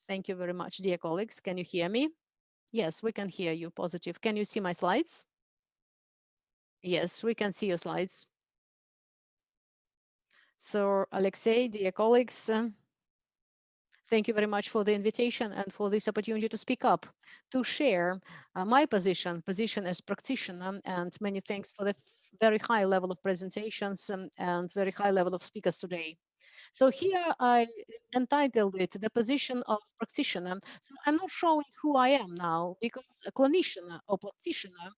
Thank you very much, dear colleagues. Can you hear me? Yes, we can hear you. Positive. Can you see my slides? Yes, we can see your slides. So, Alexei, dear colleagues, thank you very much for the invitation and for this opportunity to speak up, to share my position as practitioner, and many thanks for the very high level of presentations and very high level of speakers today. So here I entitled it the position of practitioner. So I'm not showing who I am now because a clinician or practitioner,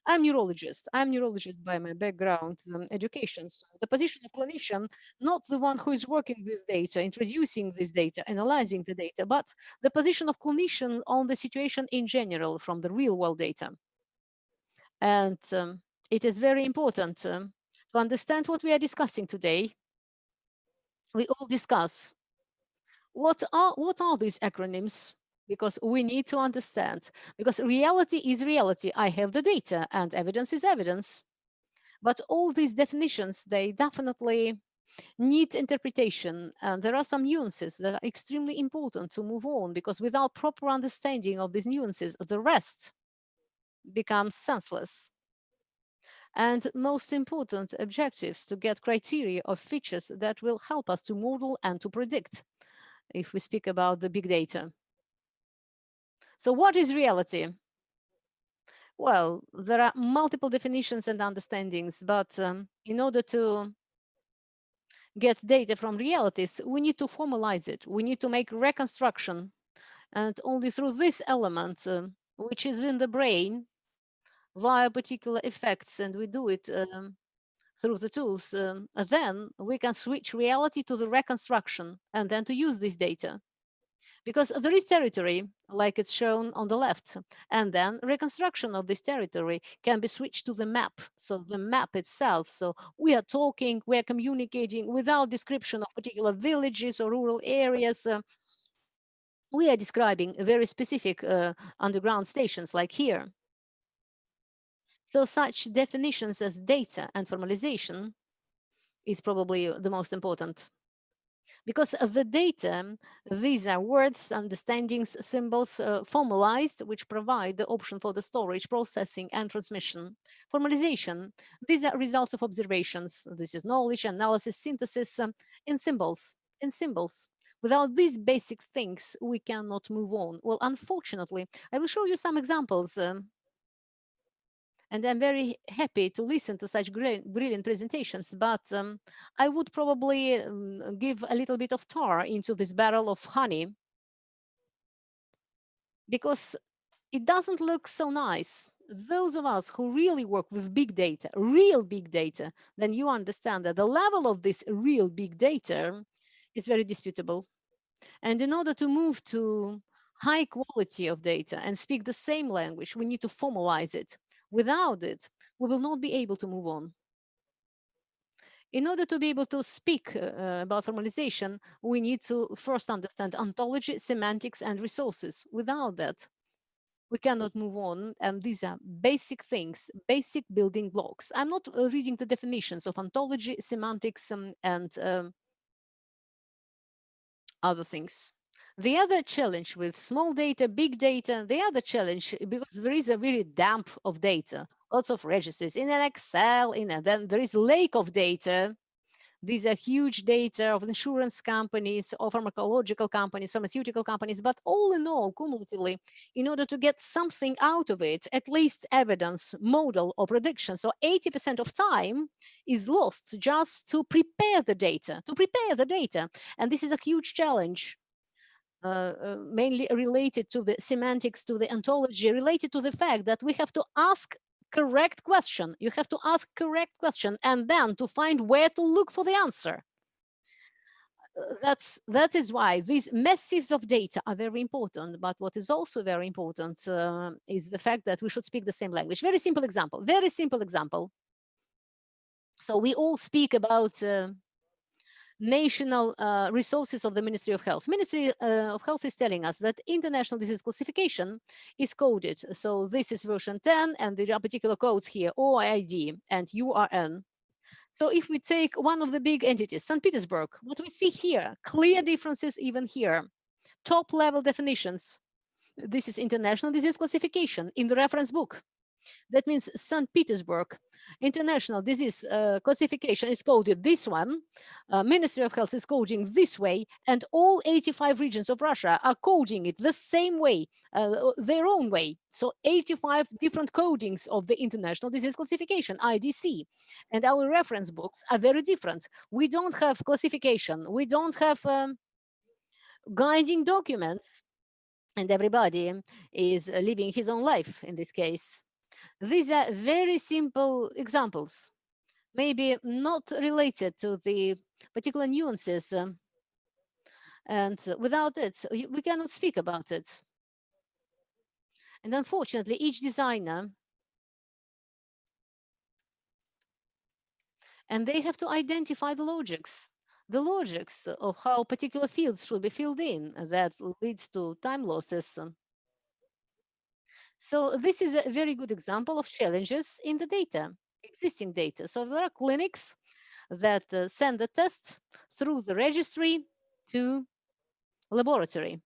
I'm neurologist. I'm neurologist by my background education. So the position of clinician, not the one who is working with data, introducing this data, analyzing the data, but the position of clinician on the situation in general from the real world data. And it is very important to understand what we are discussing today. We all discuss what are these acronyms, because we need to understand, because reality is reality. I have the data and evidence is evidence, but all these definitions, they definitely need interpretation, and there are some nuances that are extremely important to move on, because without proper understanding of these nuances, the rest becomes senseless. And most important objectives to get criteria of features that will help us to model and to predict if we speak about the big data. So what is reality? Well, there are multiple definitions and understandings, but in order to get data from realities, we need to formalize it. We need to make reconstruction. And only through this element, which is in the brain, via particular effects, and we do it through the tools, then we can switch reality to the reconstruction and then to use this data. Because there is territory, like it's shown on the left, and then reconstruction of this territory can be switched to the map. So the map itself, so we are talking, we are communicating without description of particular villages or rural areas. We are describing very specific underground stations like here. So such definitions as data and formalization is probably the most important. Because the data, these are words, understandings, symbols formalized, which provide the option for the storage, processing, and transmission. Formalization, these are results of observations. This is knowledge, analysis, synthesis in symbols. In symbols. Without these basic things, we cannot move on. Well, unfortunately, I will show you some examples. And I'm very happy to listen to such brilliant presentations, but I would probably give a little bit of tar into this barrel of honey, because it doesn't look so nice. Those of us who really work with big data, real big data, then you understand that the level of this real big data is very disputable. And in order to move to high quality of data and speak the same language, we need to formalize it. Without it, we will not be able to move on. In order to be able to speak about formalization, we need to first understand ontology, semantics, and resources. Without that, we cannot move on. And these are basic things, basic building blocks. I'm not reading the definitions of ontology, semantics, and other things. The other challenge with small data, big data, the other challenge, because there is a really dump of data, lots of registries in an Excel, then there is lake of data. These are huge data of insurance companies or pharmacological companies, pharmaceutical companies, but all in all, cumulatively, in order to get something out of it, at least evidence, model, or prediction. So 80% of time is lost just to prepare the data, And this is a huge challenge. Mainly related to the semantics, to the ontology, related to the fact that we have to ask correct question. You have to ask correct question and then to find where to look for the answer. That is why these massives of data are very important. But what is also very important is the fact that we should speak the same language. Very simple example. So we all speak about national resources of the Ministry of Health. Ministry of Health is telling us that international disease classification is coded. So this is version 10, and there are particular codes here, OID and URN. So if we take one of the big entities, St. Petersburg, what we see here, clear differences even here. top-level definitions. This is international disease classification in the reference book. That means St. Petersburg International Disease Classification is coded this one. Ministry of Health is coding this way, and all 85 regions of Russia are coding it the same way, their own way. So 85 different codings of the International Disease Classification, IDC. And our reference books are very different. We don't have classification. We don't have guiding documents. And everybody is living his own life in this case. These are very simple examples, maybe not related to the particular nuances. And without it, we cannot speak about it. And unfortunately, each designer, and they have to identify the logics of how particular fields should be filled in. That leads to time losses. So this is a very good example of challenges in the data, existing data. So there are clinics that send the test through the registry to laboratory.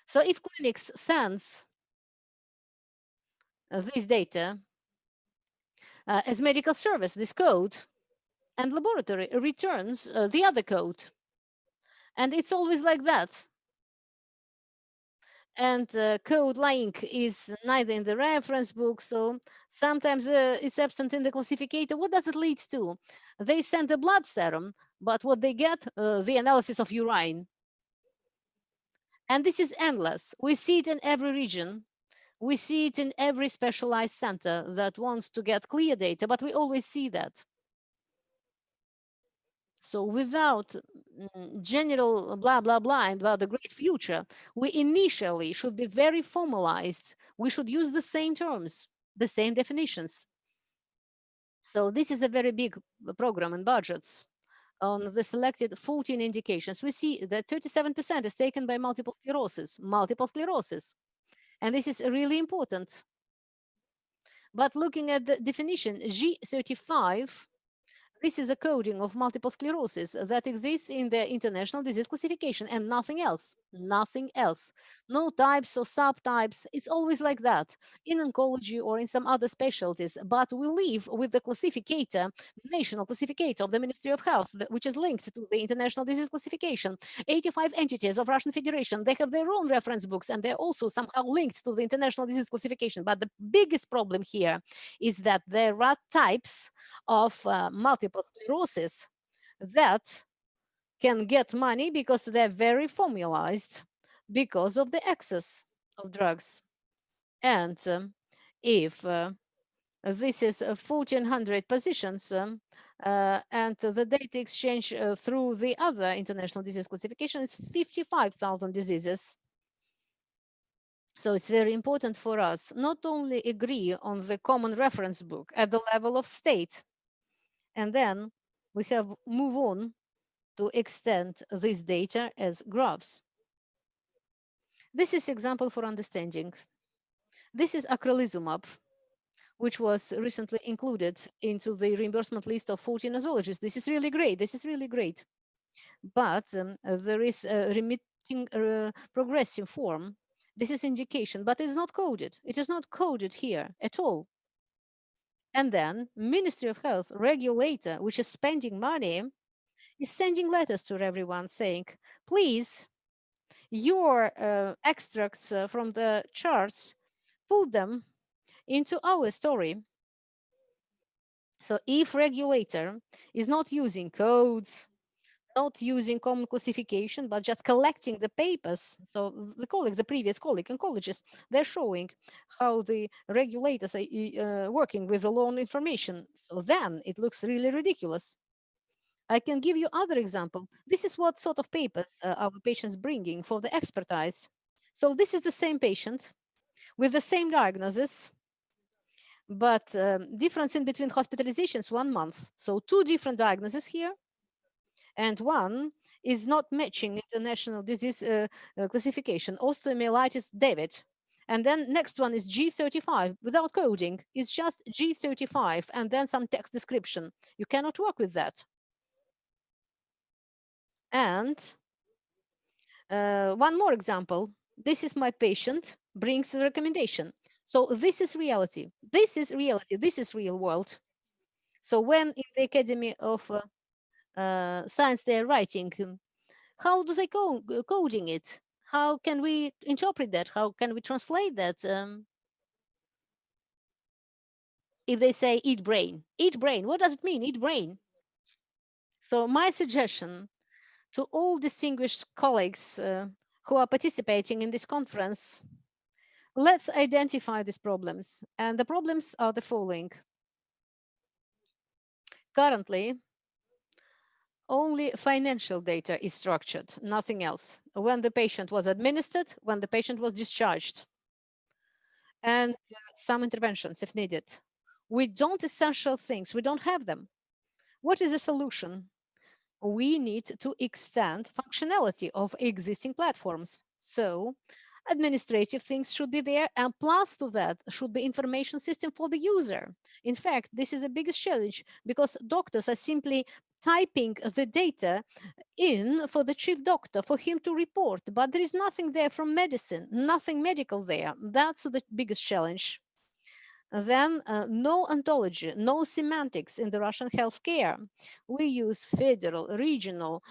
So if clinics sends this data as medical service, this code, and laboratory returns the other code. And it's always like that. And code link is neither in the reference book, so sometimes it's absent in the classificator. What does it lead to? They send a blood serum, but what they get, the analysis of urine. And this is endless. We see it in every region. We see it in every specialized center that wants to get clear data, but we always see that. So without general blah, blah, blah, and about the great future, we initially should be very formalized. We should use the same terms, the same definitions. So this is a very big program and budgets. On the selected 14 indications, we see that 37% is taken by multiple sclerosis. And this is really important. But looking at the definition, G35, this is a coding of multiple sclerosis that exists in the International Disease Classification and nothing else, nothing else. No types or subtypes. It's always like that in oncology or in some other specialties. But we live with the classificator, national classificator of the Ministry of Health, which is linked to the International Disease Classification. 85 entities of Russian Federation, they have their own reference books and they're also somehow linked to the International Disease Classification. But the biggest problem here is that there are types of multiple sclerosis that can get money because they're very formalized because of the excess of drugs. And if this is 1,400 positions and the data exchange through the other international disease classification is 55,000 diseases. So it's very important for us not only agree on the common reference book at the level of state, and then we have move on to extend this data as graphs. This is example for understanding. This is acrelizumab, which was recently included into the reimbursement list of 14 nosologists. This is really great. This is really great. But there is a remitting progressive form. This is indication, but it's not coded. It is not coded here at all. And then Ministry of Health regulator, which is spending money, is sending letters to everyone saying, please, your extracts from the charts, put them into our story. So if regulator is not using codes, not using common classification, but just collecting the papers. So the previous colleague, oncologists, they're showing how the regulators are working with the loan information. So then it looks really ridiculous. I can give you other example. This is what sort of papers our patients bringing for the expertise. So this is the same patient with the same diagnosis, but difference in between hospitalizations 1 month. So 2 different diagnoses here. And one is not matching international disease classification, osteomyelitis David. And then next one is G35 without coding. It's just G35 and then some text description. You cannot work with that. And One more example. This is my patient, brings the recommendation. So this is reality. This is reality. This is real world. So when in the Academy of Science they're writing, how do they coding it? How can we interpret that? How can we translate that? If they say eat brain, what does it mean? Eat brain. So my suggestion to all distinguished colleagues who are participating in this conference, let's identify these problems. And the problems are the following. Currently, only financial data is structured, nothing else. When the patient was administered, when the patient was discharged, and some interventions if needed. We don't essential things, we don't have them. What is the solution? We need to extend functionality of existing platforms. So administrative things should be there, and plus to that should be information system for the user. In fact, this is the biggest challenge because doctors are simply typing the data in for the chief doctor for him to report, but there is nothing there from medicine, nothing medical there. That's the biggest challenge. Then no ontology, no semantics in the Russian healthcare. We use federal, regional,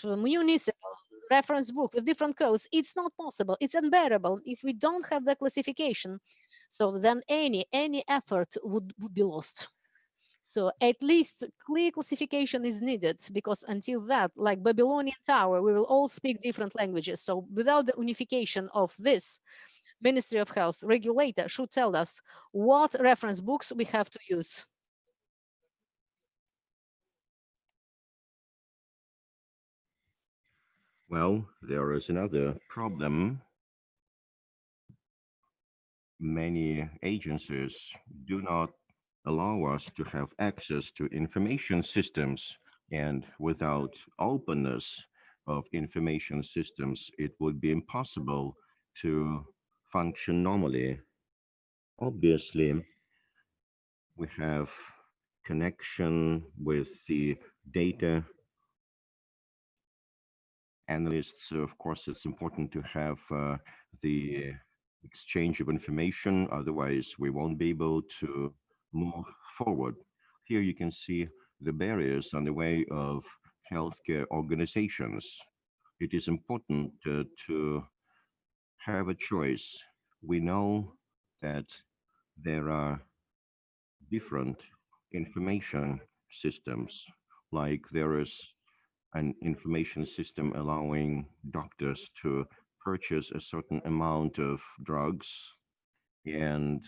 municipal reference book with different codes. It's not possible. It's unbearable if we don't have the classification. So then any effort would be lost. So at least clear classification is needed because until that, like Babylonian Tower, we will all speak different languages. So without the unification of this, Ministry of Health regulator should tell us what reference books we have to use. Well, there is another problem. Many agencies do not allow us to have access to information systems, and without openness of information systems, it would be impossible to function normally. Obviously, we have connection with the data analysts. Of course, it's important to have the exchange of information, otherwise we won't be able to move forward. Here you can see the barriers on the way of healthcare organizations. It is important to have a choice. We know that there are different information systems, like there is an information system allowing doctors to purchase a certain amount of drugs and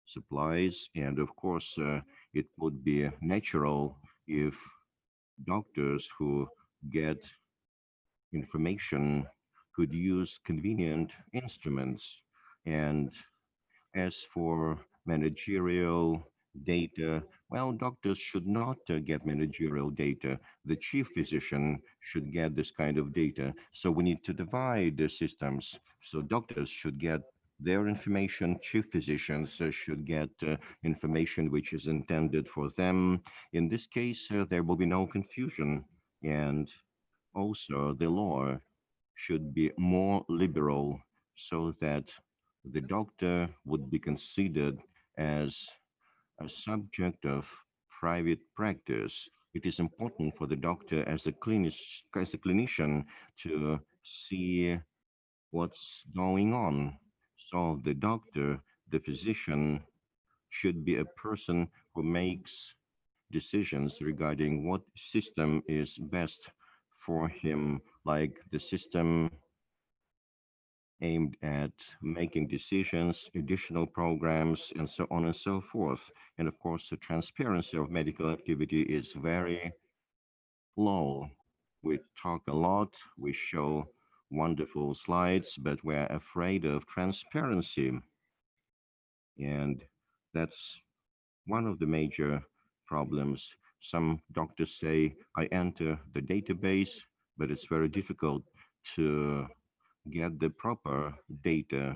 supplies. And of course, it would be natural if doctors who get information could use convenient instruments. And as for managerial data, well, doctors should not get managerial data. The chief physician should get this kind of data. So we need to divide the systems. So doctors should get their information, chief physicians should get information which is intended for them. In this case, there will be no confusion. And also, the law should be more liberal so that the doctor would be considered as a subject of private practice. It is important for the doctor as a clinician to see what's going on. So the doctor, the physician, should be a person who makes decisions regarding what system is best for him, like the system aimed at making decisions, additional programs, and so on and so forth. And of course, the transparency of medical activity is very low. We talk a lot, we show wonderful slides, but we're afraid of transparency. And that's one of the major problems. Some doctors say, I enter the database, but it's very difficult to get the proper data.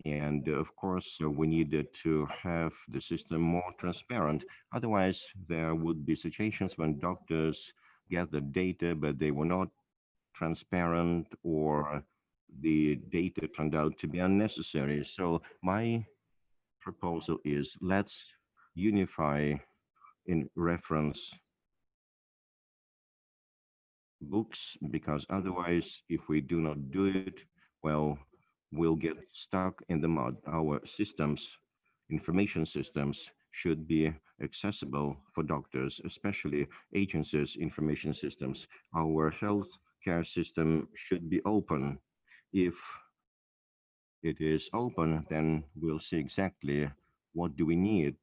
And of course, we needed to have the system more transparent. Otherwise, there would be situations when doctors get the data, but they were not transparent, or later turned out to be unnecessary. So my proposal is let's unify in reference books, because otherwise, if we do not do it, well, we'll get stuck in the mud. Our systems, information systems, should be accessible for doctors, especially agencies' information systems. Our healthcare system should be open. If it is open, then we'll see exactly what do we need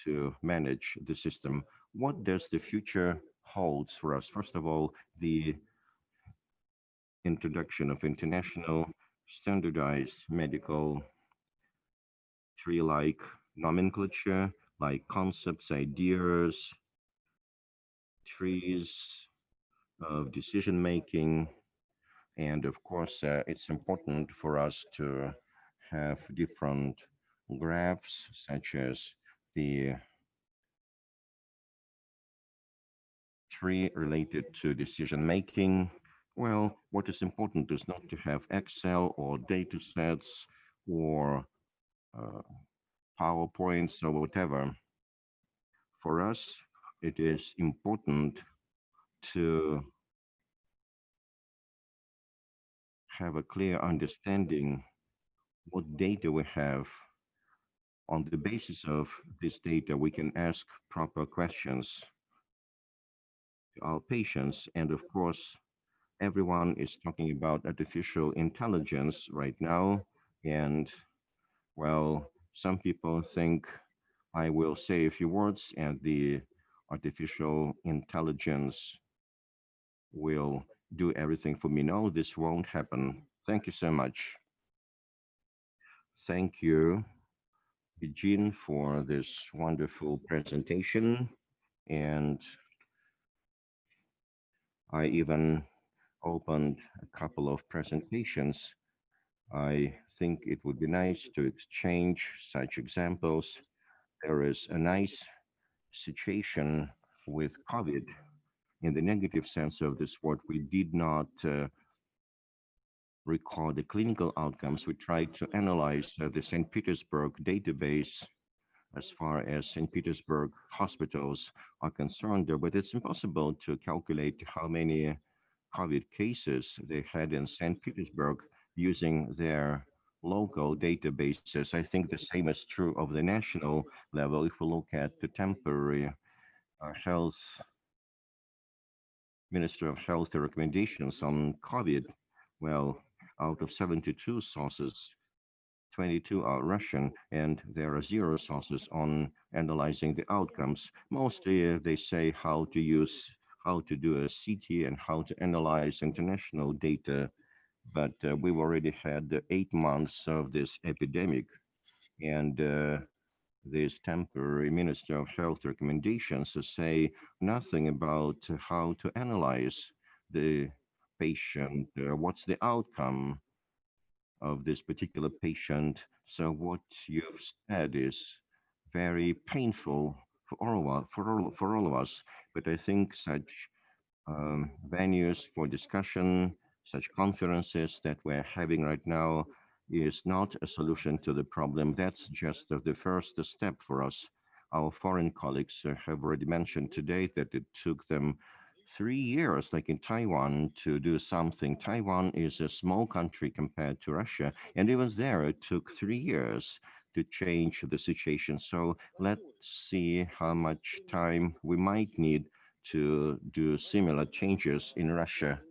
to manage the system. What does the future holds for us? First of all, the introduction of international standardized medical tree-like nomenclature, like concepts, ideas, trees of decision making. And of course, it's important for us to have different graphs, such as the tree related to decision making. Well, what is important is not to have Excel or data sets or PowerPoints or whatever. For us, it is important to have a clear understanding what data we have. On the basis of this data, we can ask proper questions to our patients. And of course, everyone is talking about artificial intelligence right now. And well, some people think I will say a few words and the artificial intelligence will do everything for me. No, this won't happen. Thank you so much. Thank you, Eugene, for this wonderful presentation. And I even opened a couple of presentations. I think it would be nice to exchange such examples. There is a nice situation with COVID. In the negative sense of this word, we did not record the clinical outcomes. We tried to analyze the St. Petersburg database as far as St. Petersburg hospitals are concerned, but it's impossible to calculate how many COVID cases they had in St. Petersburg using their local databases. I think the same is true of the national level. If we look at the temporary health, Minister of Health recommendations on COVID, well, out of 72 sources, 22 are Russian, and there are 0 sources on analyzing the outcomes. Mostly they say how to do a CT and how to analyze international data. But we've already had 8 months of this epidemic, and this temporary Minister of Health recommendations say nothing about how to analyze the patient, what's the outcome of this particular patient. So what you've said is very painful for all of us. But I think such venues for discussion, such conferences that we're having right now, is not a solution to the problem. That's just the first step for us. Our foreign colleagues have already mentioned today that it took them 3 years, like in Taiwan, to do something. Taiwan is a small country compared to Russia, and even there, it took 3 years to change the situation. So let's see how much time we might need to do similar changes in Russia.